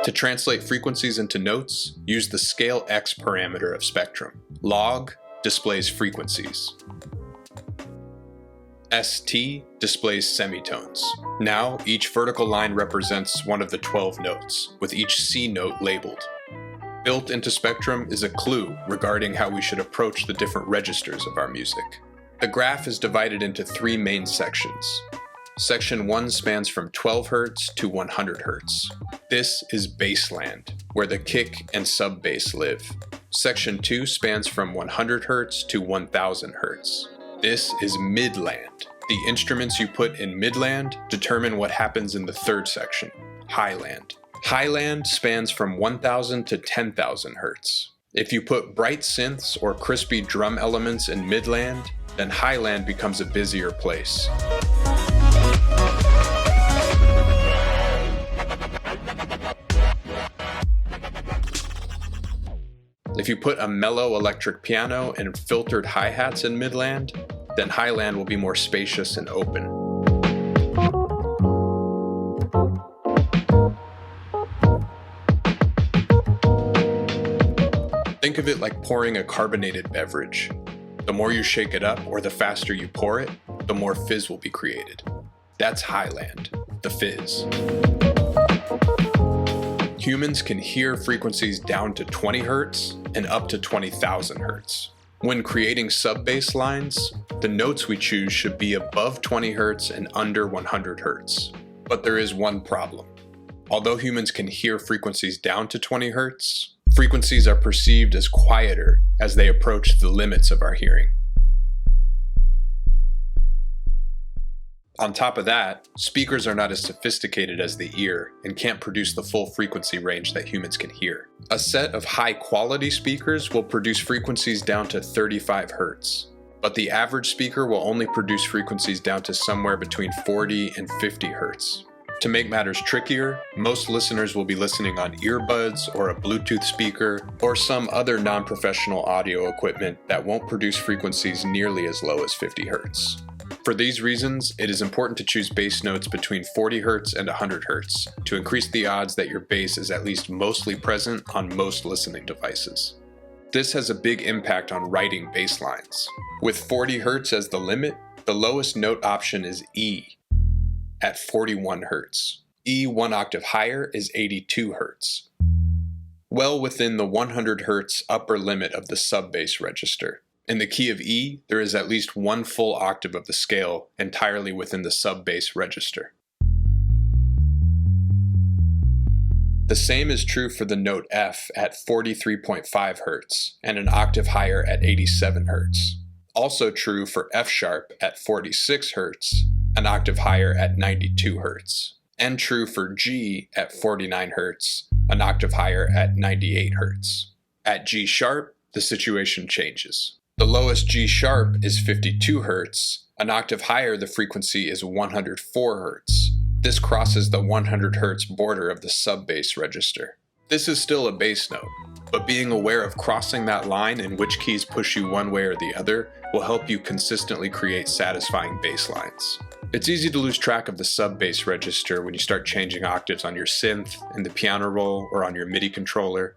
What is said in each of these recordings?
To translate frequencies into notes, use the scale X parameter of spectrum. Log displays frequencies. ST displays semitones. Now, each vertical line represents one of the 12 notes, with each C note labeled. Built into Spectrum is a clue regarding how we should approach the different registers of our music. The graph is divided into 3 main sections. Section 1 spans from 12 Hz to 100 Hz. This is bassland, where the kick and sub bass live. Section 2 spans from 100 Hz to 1000 Hz. This is midland. The instruments you put in midland determine what happens in the third section, highland. Highland spans from 1000 to 10,000 Hz. If you put bright synths or crispy drum elements in midland, then highland becomes a busier place. If you put a mellow electric piano and filtered hi-hats in midland, then highland will be more spacious and open. Think of it like pouring a carbonated beverage. The more you shake it up or the faster you pour it, the more fizz will be created. That's highland, the fizz. Humans can hear frequencies down to 20 Hz and up to 20,000 Hz. When creating sub-bass lines, the notes we choose should be above 20 Hz and under 100 Hz. But there is one problem. Although humans can hear frequencies down to 20 Hz, frequencies are perceived as quieter as they approach the limits of our hearing. On top of that, speakers are not as sophisticated as the ear and can't produce the full frequency range that humans can hear. A set of high-quality speakers will produce frequencies down to 35 Hz, but the average speaker will only produce frequencies down to somewhere between 40 and 50 Hz. To make matters trickier, most listeners will be listening on earbuds or a Bluetooth speaker or some other non-professional audio equipment that won't produce frequencies nearly as low as 50 Hz. For these reasons, it is important to choose bass notes between 40 Hz and 100 Hz to increase the odds that your bass is at least mostly present on most listening devices. This has a big impact on writing bass lines. With 40 Hz as the limit, the lowest note option is E at 41 Hz. E 1 octave higher is 82 Hz. Well within the 100 Hz upper limit of the sub-bass register. In the key of E, there is at least one full octave of the scale entirely within the sub-bass register. The same is true for the note F at 43.5 Hz and an octave higher at 87 Hz. Also true for F sharp at 46 Hz, an octave higher at 92 Hz. And true for G at 49 Hz, an octave higher at 98 Hz. At G sharp, the situation changes. The lowest G sharp is 52 Hz, an octave higher the frequency is 104 Hz. This crosses the 100 Hz border of the sub-bass register. This is still a bass note, but being aware of crossing that line and which keys push you one way or the other will help you consistently create satisfying bass lines. It's easy to lose track of the sub-bass register when you start changing octaves on your synth, in the piano roll, or on your MIDI controller.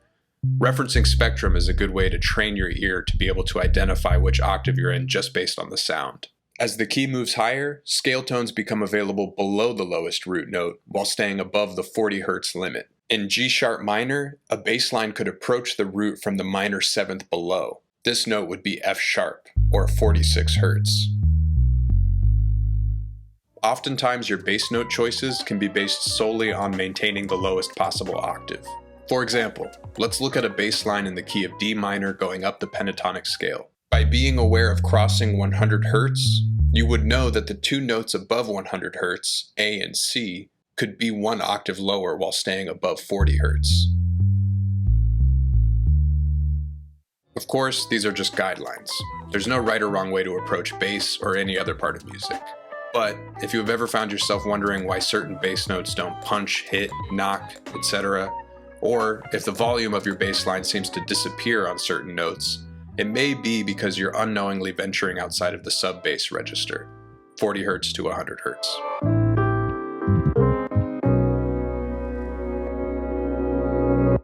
Referencing spectrum is a good way to train your ear to be able to identify which octave you're in just based on the sound. As the key moves higher, scale tones become available below the lowest root note while staying above the 40 Hz limit. In G sharp minor, a bass line could approach the root from the minor seventh below. This note would be F sharp, or 46 Hz. Oftentimes your bass note choices can be based solely on maintaining the lowest possible octave. For example, let's look at a bass line in the key of D minor going up the pentatonic scale. By being aware of crossing 100 Hz, you would know that the two notes above 100 Hz, A and C, could be one octave lower while staying above 40 Hz. Of course, these are just guidelines. There's no right or wrong way to approach bass or any other part of music. But if you have ever found yourself wondering why certain bass notes don't punch, hit, knock, etc., or if the volume of your bass line seems to disappear on certain notes, it may be because you're unknowingly venturing outside of the sub-bass register, 40 Hz to 100 Hz.